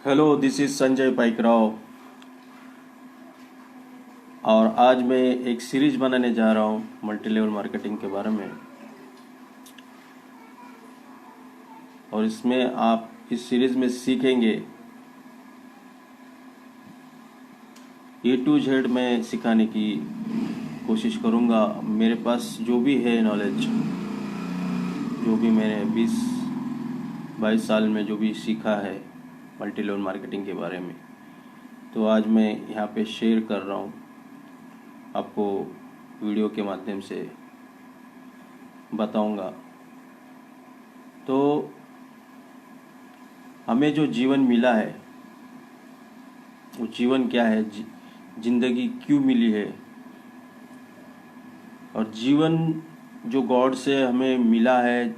Hello, this is Sanjay Paikrao. और आज मैं एक सीरीज बनाने जा रहा हूँ मल्टी लेवल मार्केटिंग के बारे में। और इसमें आप इस सीरीज में सीखेंगे ए टू जेड मैं सिखाने की कोशिश करूँगा। मेरे पास जो भी है नॉलेज, जो भी मैंने 20-22 साल में जो भी सीखा है मल्टी लेवल मार्केटिंग के बारे में, तो आज मैं यहाँ पे शेयर कर रहा हूँ आपको, वीडियो के माध्यम से बताऊंगा। तो हमें जो जीवन मिला है वो जीवन क्या है, जिंदगी क्यों मिली है, और जीवन जो गॉड से हमें मिला है,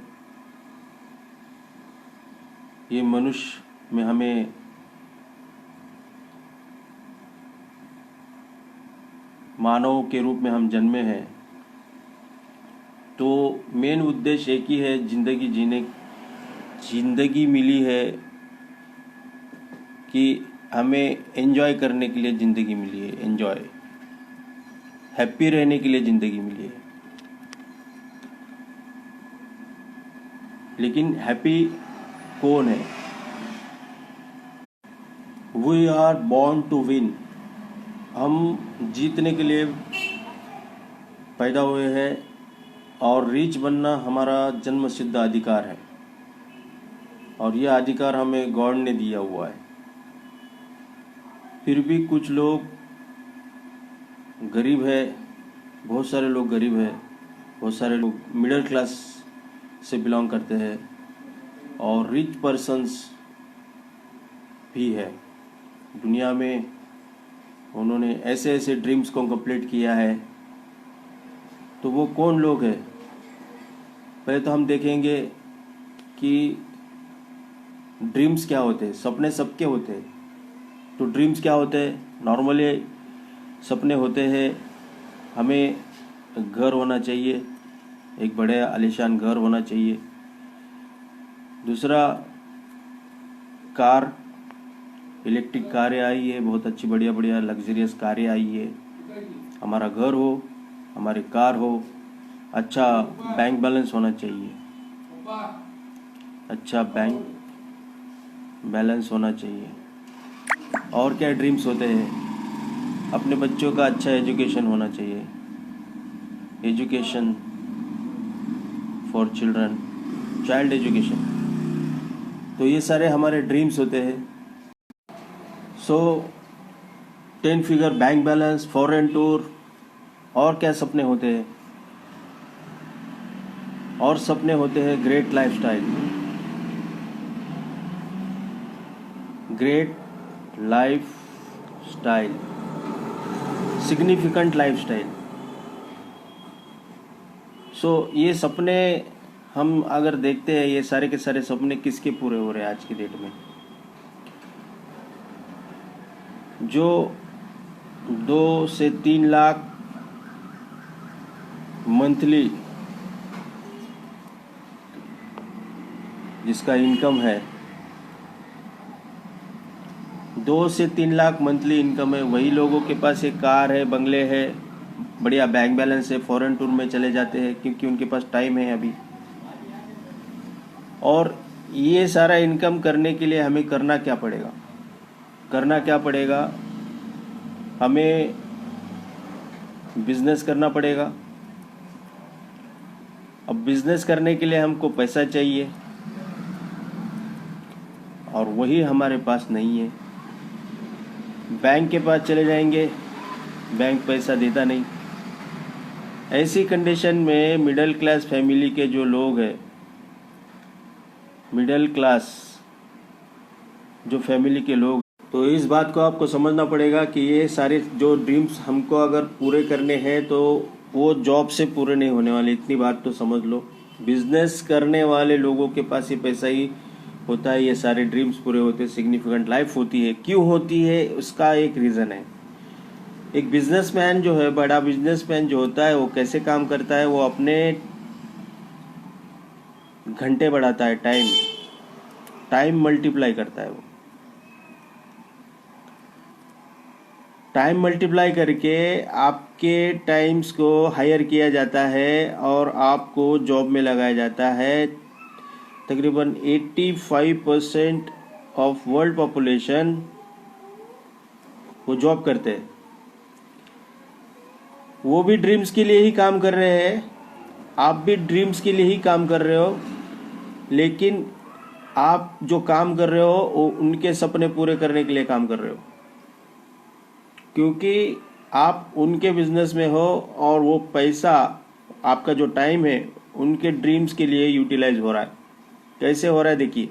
ये मनुष्य में हमें मानव के रूप में हम जन्मे हैं। तो मेन उद्देश्य एक ही है, जिंदगी मिली है कि हमें एंजॉय करने के लिए ज़िंदगी मिली है, एंजॉय, हैप्पी रहने के लिए ज़िंदगी मिली है। लेकिन हैप्पी कौन है? We are born to win. हम जीतने के लिए पैदा हुए हैं और रिच बनना हमारा जन्मसिद्ध अधिकार है, और यह अधिकार हमें गॉड ने दिया हुआ है। फिर भी कुछ लोग गरीब है, बहुत सारे लोग गरीब है, बहुत सारे लोग मिडिल क्लास से बिलोंग करते हैं, और रिच पर्सन्स भी है दुनिया में। उन्होंने ऐसे ऐसे ड्रीम्स को कंप्लीट किया है। तो वो कौन लोग हैं? पहले तो हम देखेंगे कि ड्रीम्स क्या होते हैं। सपने सबके होते हैं। तो ड्रीम्स क्या होते हैं? नॉर्मली सपने होते हैं, हमें घर होना चाहिए, एक बड़े आलीशान घर होना चाहिए। दूसरा, कार, इलेक्ट्रिक कारें आई है, बहुत अच्छी बढ़िया बढ़िया लग्जरियस कारें आई है। हमारा घर हो, हमारी कार हो, अच्छा बैंक बैलेंस होना चाहिए, अच्छा बैंक बैलेंस होना चाहिए। और क्या ड्रीम्स होते हैं? अपने बच्चों का अच्छा एजुकेशन होना चाहिए, education for children, child education. तो ये सारे हमारे ड्रीम्स होते हैं। So 10 figure bank balance, foreign tour, और क्या सपने होते हैं? और सपने होते हैं great lifestyle, great life style, significant life style. So ये सपने हम अगर देखते हैं, ये सारे के सारे सपने किसके पूरे हो रहे हैं आज की डेट में? जो 2 से 3 लाख मंथली जिसका इनकम है, 2 से 3 लाख मंथली इनकम है, वही लोगों के पास एक कार है, बंगले है, बढ़िया बैंक बैलेंस है, फॉरेन टूर में चले जाते हैं क्योंकि उनके पास टाइम है अभी। और ये सारा इनकम करने के लिए हमें करना क्या पड़ेगा? हमें बिजनेस करना पड़ेगा। अब बिजनेस करने के लिए हमको पैसा चाहिए, और वही हमारे पास नहीं है। बैंक के पास चले जाएंगे, बैंक पैसा देता नहीं। ऐसी कंडीशन में मिडिल क्लास फैमिली के जो लोग हैं, मिडिल क्लास जो फैमिली के लोग, तो इस बात को आपको समझना पड़ेगा कि ये सारे जो ड्रीम्स हमको अगर पूरे करने हैं तो वो जॉब से पूरे नहीं होने वाले। इतनी बात तो समझ लो। बिजनेस करने वाले लोगों के पास ही पैसा ही होता है, ये सारे ड्रीम्स पूरे होते हैं, सिग्निफिकेंट लाइफ होती है। क्यों होती है? उसका एक रीज़न है। एक बिजनेसमैन जो है, बड़ा बिजनेसमैन जो होता है, वो कैसे काम करता है? वो अपने घंटे बढ़ाता है, टाइम मल्टीप्लाई करता है वो। टाइम मल्टीप्लाई करके आपके टाइम्स को हायर किया जाता है और आपको जॉब में लगाया जाता है। तकरीबन 85% ऑफ वर्ल्ड पॉपुलेशन वो जॉब करते हैं। वो भी ड्रीम्स के लिए ही काम कर रहे हैं, आप भी ड्रीम्स के लिए ही काम कर रहे हो, लेकिन आप जो काम कर रहे हो वो उनके सपने पूरे करने के लिए काम कर रहे हो, क्योंकि आप उनके बिजनेस में हो और वो पैसा, आपका जो टाइम है, उनके ड्रीम्स के लिए यूटिलाइज हो रहा है। कैसे हो रहा है देखिए।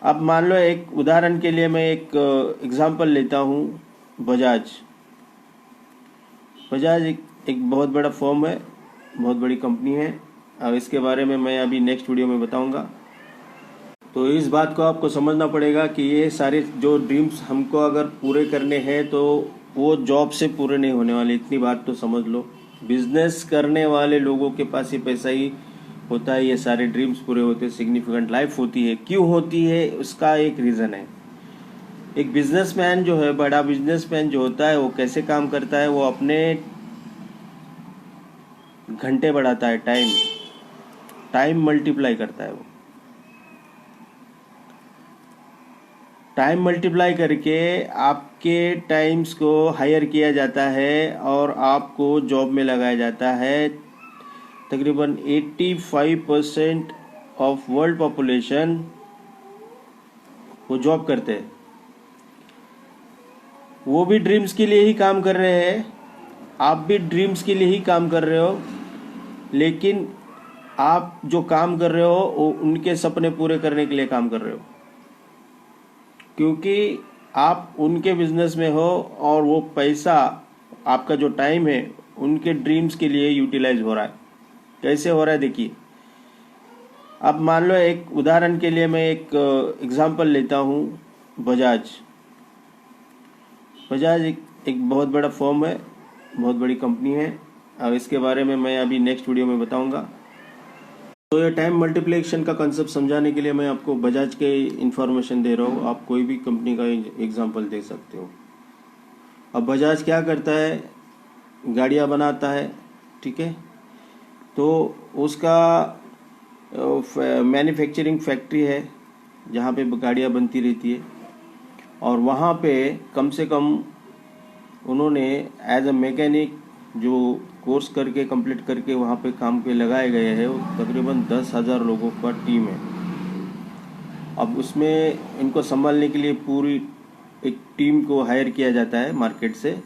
अब मान लो, एक उदाहरण के लिए मैं एक एग्जांपल लेता हूँ। बजाज एक बहुत बड़ा फर्म है, बहुत बड़ी कंपनी है। अब इसके बारे में मैं अभी नेक्स्ट वीडियो में बताऊंगा। तो इस बात को आपको समझना पड़ेगा कि ये सारे जो ड्रीम्स हमको अगर पूरे करने हैं तो वो जॉब से पूरे नहीं होने वाले, इतनी बात तो समझ लो। बिजनेस करने वाले लोगों के पास ही पैसा ही होता है, ये सारे ड्रीम्स पूरे होते हैं, सिग्निफिकेंट लाइफ होती है। क्यों होती है, उसका एक रीज़न है। एक बिजनेसमैन जो है, बड़ा बिजनेसमैन जो होता है, वो कैसे काम करता है, वो अपने घंटे बढ़ाता है, टाइम मल्टीप्लाई करता है। वो टाइम मल्टीप्लाई करके आपके टाइम्स को हायर किया जाता है और आपको जॉब में लगाया जाता है। तकरीबन 85% ऑफ वर्ल्ड पॉपुलेशन वो जॉब करते हैं। वो भी ड्रीम्स के लिए ही काम कर रहे हैं, आप भी ड्रीम्स के लिए ही काम कर रहे हो, लेकिन आप जो काम कर रहे हो वो उनके सपने पूरे करने के लिए काम कर रहे हो, क्योंकि आप उनके बिजनेस में हो और वो पैसा, आपका जो टाइम है, उनके ड्रीम्स के लिए यूटिलाइज हो रहा है। कैसे हो रहा है देखिए। अब मान लो, एक उदाहरण के लिए मैं एक एग्जांपल लेता हूँ। बजाज एक बहुत बड़ा फर्म है, बहुत बड़ी कंपनी है। अब इसके बारे में मैं अभी नेक्स्ट वीडियो में बताऊंगा। तो ये टाइम मल्टीप्लिकेशन का कंसेप्ट समझाने के लिए मैं आपको बजाज के इंफॉर्मेशन दे रहा हूँ। आप कोई भी कंपनी का एग्जांपल दे सकते हो। अब बजाज क्या करता है, गाड़ियाँ बनाता है, ठीक है। तो उसका मैन्युफैक्चरिंग फैक्ट्री है जहाँ पे गाड़ियाँ बनती रहती है, और वहाँ पे कम से कम उन्होंने एज अ मैकेनिक जो कोर्स करके कंप्लीट करके वहाँ पे काम पे लगाए गए हैं, वो तकरीबन 10,000 लोगों का टीम है। अब उसमें इनको संभालने के लिए पूरी एक टीम को हायर किया जाता है मार्केट से।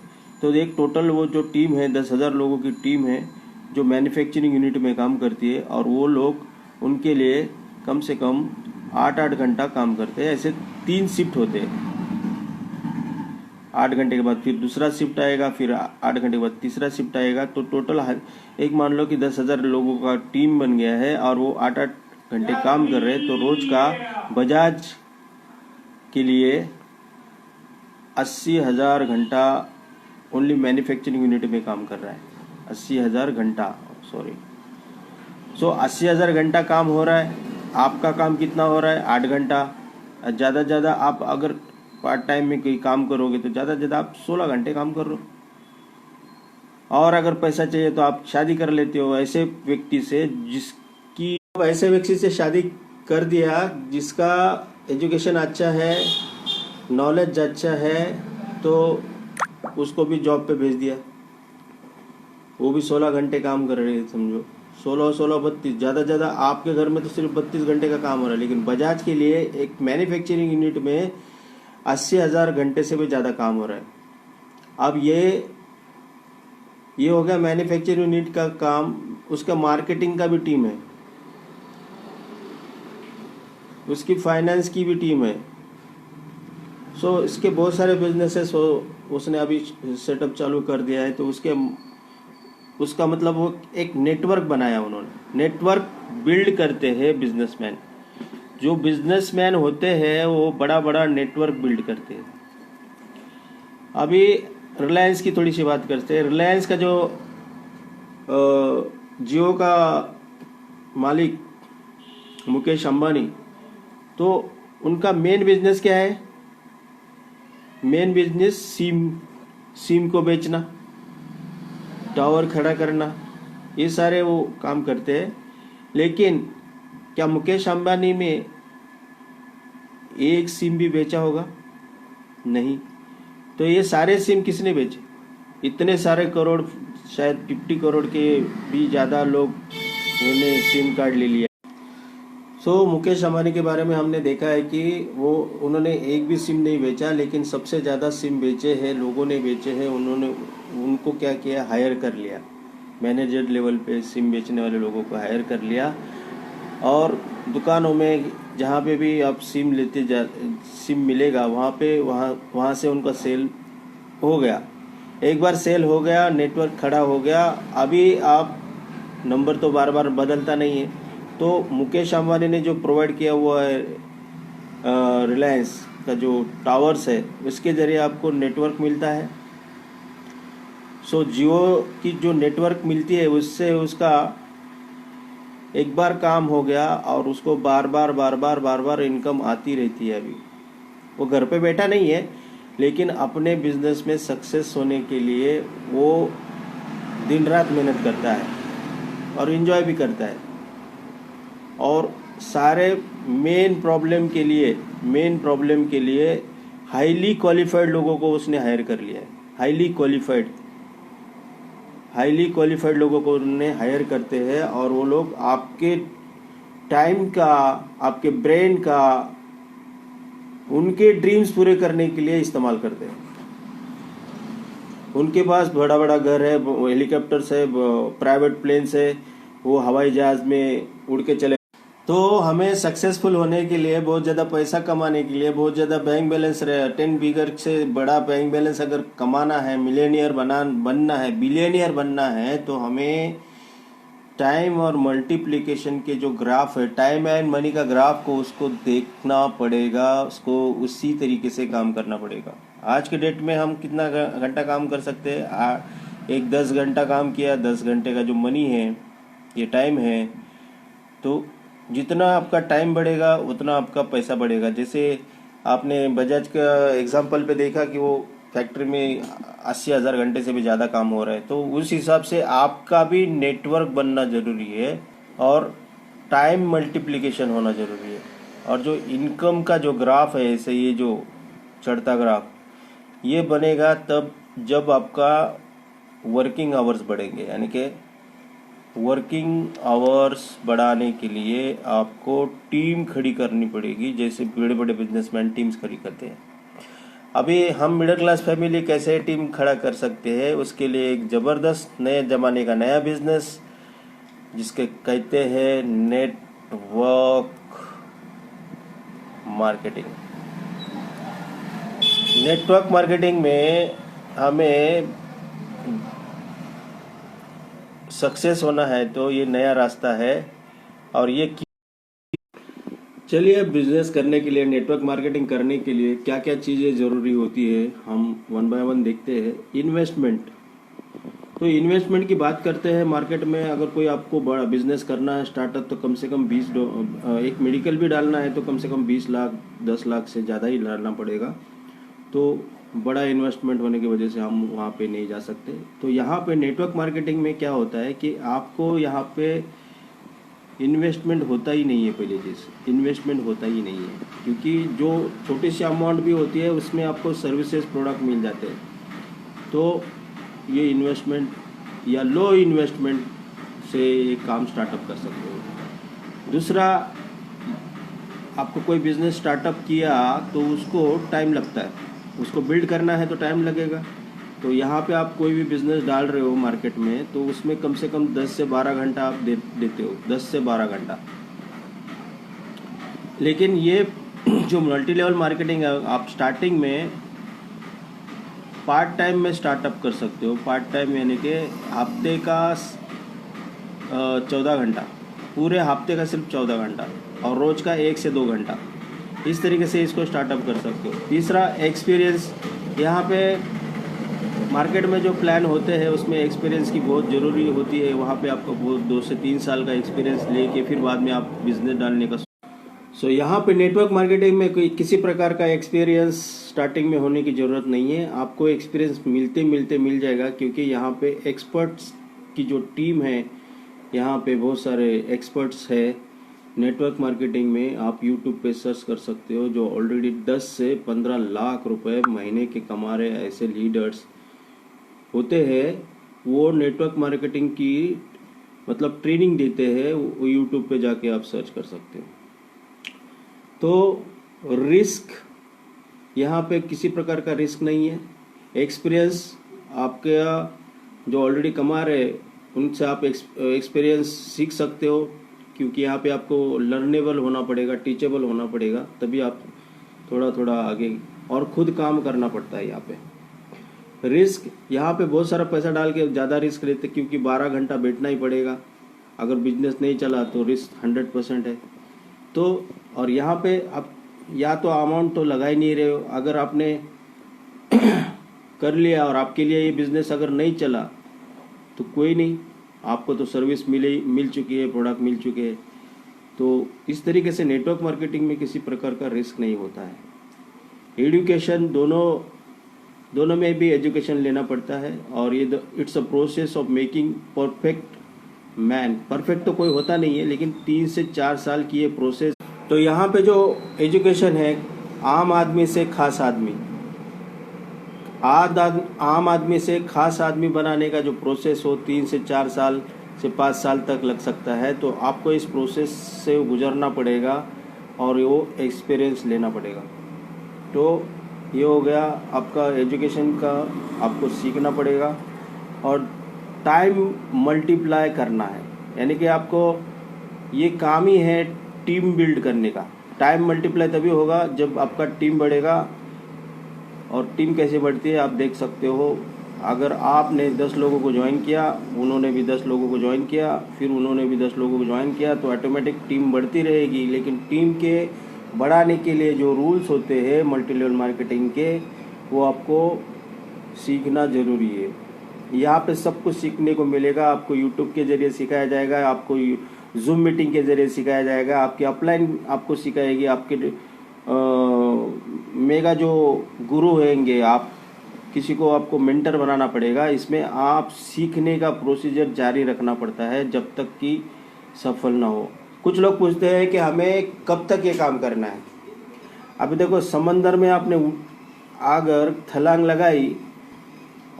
तो एक टोटल वो जो टीम है, 10,000 लोगों की टीम है जो मैन्युफैक्चरिंग यूनिट में काम करती है, और वो लोग उनके लिए कम से कम 8-8 घंटा काम करते हैं। ऐसे 3 शिफ्ट होते हैं। 8 घंटे के बाद फिर दूसरा शिफ्ट आएगा, फिर 8 घंटे के बाद तीसरा शिफ्ट आएगा। तो टोटल एक मान लो कि 10,000 लोगों का टीम बन गया है और वो 8-8 घंटे काम कर रहे हैं। तो रोज का बजाज के लिए 80,000 घंटा ओनली मैन्युफैक्चरिंग यूनिट में काम कर रहा है। 80,000 घंटा, सॉरी। 80,000 घंटा काम हो रहा है। आपका काम कितना हो रहा है? 8 घंटा। ज़्यादा से ज़्यादा आप अगर पार्ट टाइम में कोई काम करोगे तो ज़्यादा से ज़्यादा आप 16 घंटे काम कर रहे हो। और अगर पैसा चाहिए तो आप शादी कर लेते हो ऐसे व्यक्ति से, ऐसे व्यक्ति से शादी कर दिया जिसका एजुकेशन अच्छा है, नॉलेज अच्छा है, तो उसको भी जॉब पे भेज दिया। वो भी 16 घंटे काम कर रहे हैं, समझो 16 32, ज़्यादा से ज़्यादा आपके घर में तो सिर्फ 32 घंटे का काम हो रहा है, लेकिन बजाज के लिए एक मैन्युफैक्चरिंग यूनिट में 80,000 घंटे से भी ज़्यादा काम हो रहा है। अब ये हो गया मैन्युफैक्चरिंग यूनिट का काम। उसका मार्केटिंग का भी टीम है, उसकी फाइनेंस की भी टीम है। इसके बहुत सारे बिजनेसेस उसने अभी सेटअप चालू कर दिया है। तो उसका मतलब वो एक नेटवर्क बनाया उन्होंने। नेटवर्क बिल्ड करते हैं बिजनेसमैन। जो बिजनेसमैन होते हैं वो बड़ा बड़ा नेटवर्क बिल्ड करते हैं। अभी रिलायंस की थोड़ी सी बात करते हैं। रिलायंस का जो जियो का मालिक मुकेश अंबानी, तो उनका मेन बिजनेस क्या है? मेन बिजनेस सिम को बेचना, टावर खड़ा करना, ये सारे वो काम करते हैं। लेकिन क्या मुकेश अंबानी में एक सिम भी बेचा होगा? नहीं। तो ये सारे सिम किसने बेचे? इतने सारे करोड़, शायद 50 करोड़ के भी ज़्यादा लोग उन्होंने सिम कार्ड ले लिया। मुकेश अंबानी के बारे में हमने देखा है कि उन्होंने एक भी सिम नहीं बेचा, लेकिन सबसे ज़्यादा सिम बेचे हैं, लोगों ने बेचे हैं। उनको क्या किया? हायर कर लिया, मैनेजर लेवल पे सिम बेचने वाले लोगों को हायर कर लिया। और दुकानों में जहाँ पे भी आप सिम मिलेगा वहाँ से उनका सेल हो गया। एक बार सेल हो गया, नेटवर्क खड़ा हो गया। अभी आप नंबर तो बार बार बदलता नहीं है। तो मुकेश अंबानी ने जो प्रोवाइड किया हुआ है रिलायंस का जो टावर्स है, उसके ज़रिए आपको नेटवर्क मिलता है। जियो की जो नेटवर्क मिलती है उससे उसका एक बार काम हो गया और उसको बार बार इनकम आती रहती है। अभी वो घर पे बैठा नहीं है, लेकिन अपने बिजनेस में सक्सेस होने के लिए वो दिन रात मेहनत करता है और एंजॉय भी करता है। और सारे मेन प्रॉब्लम के लिए हाईली क्वालिफाइड लोगों को उसने हायर कर लिया है। हाईली क्वालिफाइड लोगों को उन्होंने हायर करते हैं और वो लोग आपके टाइम का, आपके ब्रेन का, उनके ड्रीम्स पूरे करने के लिए इस्तेमाल करते हैं। उनके पास बड़ा बड़ा घर है, हेलीकॉप्टर्स है, प्राइवेट प्लेन्स है, वो हवाई जहाज में उड़ के चले। तो हमें सक्सेसफुल होने के लिए, बहुत ज़्यादा पैसा कमाने के लिए, बहुत ज़्यादा बैंक बैलेंस 10 बिगर से बड़ा बैंक बैलेंस अगर कमाना है, बिलियनियर बनना है, तो हमें टाइम और मल्टीप्लिकेशन के जो ग्राफ है, टाइम एंड मनी का ग्राफ को उसको देखना पड़ेगा, उसको उसी तरीके से काम करना पड़ेगा। आज के डेट में हम कितना घंटा काम कर सकते हैं? 10 घंटा काम किया, 10 घंटे का जो मनी है, ये टाइम है। तो जितना आपका टाइम बढ़ेगा उतना आपका पैसा बढ़ेगा। जैसे आपने बजाज का एग्जांपल पे देखा कि वो फैक्ट्री में 80,000 घंटे से भी ज़्यादा काम हो रहा है। तो उस हिसाब से आपका भी नेटवर्क बनना ज़रूरी है और टाइम मल्टीप्लिकेशन होना ज़रूरी है। और जो इनकम का जो ग्राफ है, ऐसे ये जो चढ़ता ग्राफ, ये बनेगा तब जब आपका वर्किंग आवर्स बढ़ेंगे। यानी कि वर्किंग आवर्स बढ़ाने के लिए आपको टीम खड़ी करनी पड़ेगी, जैसे बड़े बड़े बिजनेसमैन टीम्स खड़ी करते हैं। अभी हम मिडिल क्लास फैमिली कैसे टीम खड़ा कर सकते हैं? उसके लिए एक ज़बरदस्त नए ज़माने का नया बिजनेस, जिसके कहते हैं नेटवर्क मार्केटिंग। नेटवर्क मार्केटिंग में हमें सक्सेस होना है, तो ये नया रास्ता है। और ये चलिए, अब बिजनेस करने के लिए, नेटवर्क मार्केटिंग करने के लिए क्या क्या चीज़ें ज़रूरी होती है, हम वन बाय वन देखते हैं। इन्वेस्टमेंट। तो इन्वेस्टमेंट की बात करते हैं मार्केट में। अगर कोई आपको बड़ा बिजनेस करना है, स्टार्टअप, तो कम से कम एक मेडिकल भी डालना है तो कम से कम 20 लाख 10 लाख से ज़्यादा ही डालना पड़ेगा। तो बड़ा इन्वेस्टमेंट होने की वजह से हम वहाँ पे नहीं जा सकते। तो यहाँ पे नेटवर्क मार्केटिंग में क्या होता है कि आपको यहाँ पे इन्वेस्टमेंट होता ही नहीं है। पहले चीज़, इन्वेस्टमेंट होता ही नहीं है, क्योंकि जो छोटी सी अमाउंट भी होती है उसमें आपको सर्विसेज प्रोडक्ट मिल जाते हैं। तो ये इन्वेस्टमेंट या लो इन्वेस्टमेंट से ये काम स्टार्टअप कर सकते हो। दूसरा, आपको कोई बिजनेस स्टार्टअप किया तो उसको टाइम लगता है, उसको बिल्ड करना है तो टाइम लगेगा। तो यहाँ पे आप कोई भी बिजनेस डाल रहे हो मार्केट में, तो उसमें कम से कम 10 से 12 घंटा आप देते हो, 10 से 12 घंटा। लेकिन ये जो मल्टी लेवल मार्केटिंग है, आप स्टार्टिंग में पार्ट टाइम में स्टार्टअप कर सकते हो। पार्ट टाइम यानी कि हफ्ते का 14 घंटा, पूरे हफ्ते का सिर्फ 14 घंटा, और रोज़ का 1 से 2 घंटा। इस तरीके से इसको स्टार्टअप कर सकते हो। तीसरा, एक्सपीरियंस। यहाँ पे मार्केट में जो प्लान होते हैं उसमें एक्सपीरियंस की बहुत ज़रूरी होती है। वहाँ पे आपको बहुत 2 से 3 साल का एक्सपीरियंस लेके फिर बाद में आप बिजनेस डालने का यहाँ पे नेटवर्क मार्केटिंग में कोई किसी प्रकार का एक्सपीरियंस स्टार्टिंग में होने की ज़रूरत नहीं है। आपको एक्सपीरियंस मिलते मिलते मिल जाएगा, क्योंकि यहाँ पे एक्सपर्ट्स की जो टीम है, यहाँ पे बहुत सारे एक्सपर्ट्स है नेटवर्क मार्केटिंग में। आप यूट्यूब पे सर्च कर सकते हो, जो ऑलरेडी 10 से 15 लाख रुपए महीने के कमा रहे ऐसे लीडर्स होते हैं। वो नेटवर्क मार्केटिंग की मतलब ट्रेनिंग देते हैं, वो यूट्यूब पे जाके आप सर्च कर सकते हो। तो रिस्क यहाँ पे किसी प्रकार का रिस्क नहीं है। एक्सपीरियंस आपके जो ऑलरेडी कमा रहे उनसे आप एक्सपीरियंस सीख सकते हो, क्योंकि यहाँ पे आपको लर्नेबल होना पड़ेगा, टीचेबल होना पड़ेगा, तभी आप थोड़ा थोड़ा आगे और खुद काम करना पड़ता है। यहाँ पे रिस्क, यहाँ पे बहुत सारा पैसा डाल के ज़्यादा रिस्क लेते, क्योंकि 12 घंटा बैठना ही पड़ेगा। अगर बिजनेस नहीं चला तो रिस्क 100% है। तो और यहाँ पे आप या तो अमाउंट तो लगा ही नहीं रहे हो। अगर आपने कर लिया और आपके लिए ये बिजनेस अगर नहीं चला तो कोई नहीं, आपको तो सर्विस मिल चुकी है, प्रोडक्ट मिल चुके हैं। तो इस तरीके से नेटवर्क मार्केटिंग में किसी प्रकार का रिस्क नहीं होता है। एजुकेशन दोनों में भी एजुकेशन लेना पड़ता है, और ये it's a process of making perfect man. Perfect तो कोई होता नहीं है, लेकिन 3 से 4 साल की ये प्रोसेस। तो यहाँ पे जो एजुकेशन है, आम आदमी से खास आदमी, आम आदमी से खास आदमी बनाने का जो प्रोसेस हो 3 से 4 साल से 5 साल तक लग सकता है। तो आपको इस प्रोसेस से गुजरना पड़ेगा और वो एक्सपीरियंस लेना पड़ेगा। तो ये हो गया आपका एजुकेशन का, आपको सीखना पड़ेगा और टाइम मल्टीप्लाई करना है। यानी कि आपको ये काम ही है टीम बिल्ड करने का। टाइम मल्टीप्लाई तभी होगा जब आपका टीम बढ़ेगा। और टीम कैसे बढ़ती है आप देख सकते हो। अगर आपने 10 लोगों को ज्वाइन किया, उन्होंने भी 10 लोगों को ज्वाइन किया, फिर उन्होंने भी 10 लोगों को ज्वाइन किया, तो ऑटोमेटिक टीम बढ़ती रहेगी। लेकिन टीम के बढ़ाने के लिए जो रूल्स होते हैं मल्टी लेवल मार्केटिंग के, वो आपको सीखना ज़रूरी है। यहाँ पे सब कुछ सीखने को मिलेगा। आपको यूट्यूब के ज़रिए सिखाया जाएगा, आपको जूम मीटिंग के ज़रिए सिखाया जाएगा, आपकी अपलाइन आपको सिखाएगी, आपके मेगा जो गुरु होंगे, आप किसी को आपको मेंटर बनाना पड़ेगा। इसमें आप सीखने का प्रोसीजर जारी रखना पड़ता है जब तक कि सफल ना हो। कुछ लोग पूछते हैं कि हमें कब तक ये काम करना है। अभी देखो, समंदर में आपने अगर छलांग लगाई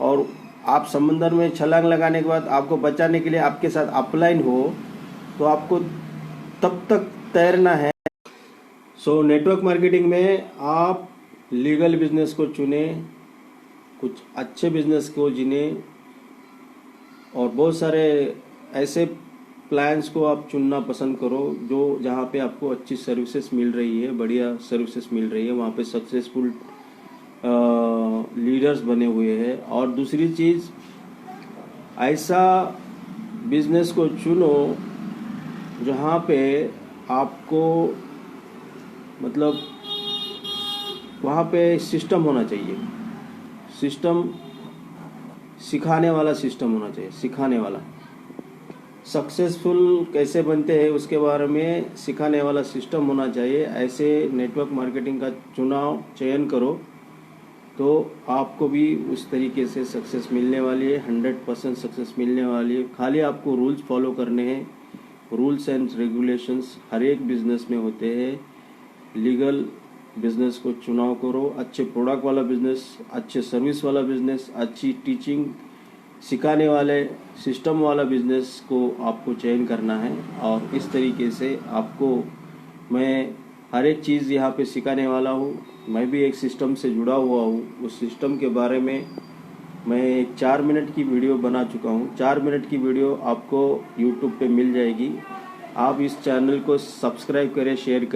और आप समंदर में छलांग लगाने के बाद आपको बचाने के लिए आपके साथ अपलाइन हो, तो आपको तब तक तैरना है। नेटवर्क मार्केटिंग में आप लीगल बिजनेस को चुने, कुछ अच्छे बिजनेस को जिने, और बहुत सारे ऐसे प्लान्स को आप चुनना पसंद करो जो जहाँ पे आपको अच्छी सर्विसेज मिल रही है, बढ़िया सर्विसेज मिल रही है, वहाँ पे सक्सेसफुल लीडर्स बने हुए हैं। और दूसरी चीज़, ऐसा बिजनेस को चुनो जहाँ पे आपको मतलब वहाँ पे सिस्टम होना चाहिए। सिस्टम सिखाने वाला सिस्टम होना चाहिए, सिखाने वाला। सक्सेसफुल कैसे बनते हैं उसके बारे में सिखाने वाला सिस्टम होना चाहिए। ऐसे नेटवर्क मार्केटिंग का चयन करो तो आपको भी उस तरीके से सक्सेस मिलने वाली है, 100% सक्सेस मिलने वाली है। खाली आपको रूल्स फॉलो करने हैं। रूल्स एंड रेगुलेशंस हर एक बिजनेस में होते हैं। लीगल बिजनेस को चुनाव करो, अच्छे प्रोडक्ट वाला बिजनेस, अच्छे सर्विस वाला बिजनेस, अच्छी टीचिंग सिखाने वाले सिस्टम वाला बिजनेस को आपको चयन करना है। और इस तरीके से आपको मैं हर एक चीज़ यहाँ पे सिखाने वाला हूँ। मैं भी एक सिस्टम से जुड़ा हुआ हूँ। उस सिस्टम के बारे में मैं एक 4 मिनट की वीडियो बना चुका हूँ। 4 मिनट की वीडियो आपको यूट्यूब पे मिल जाएगी। आप इस चैनल को सब्सक्राइब करें, शेयर करें।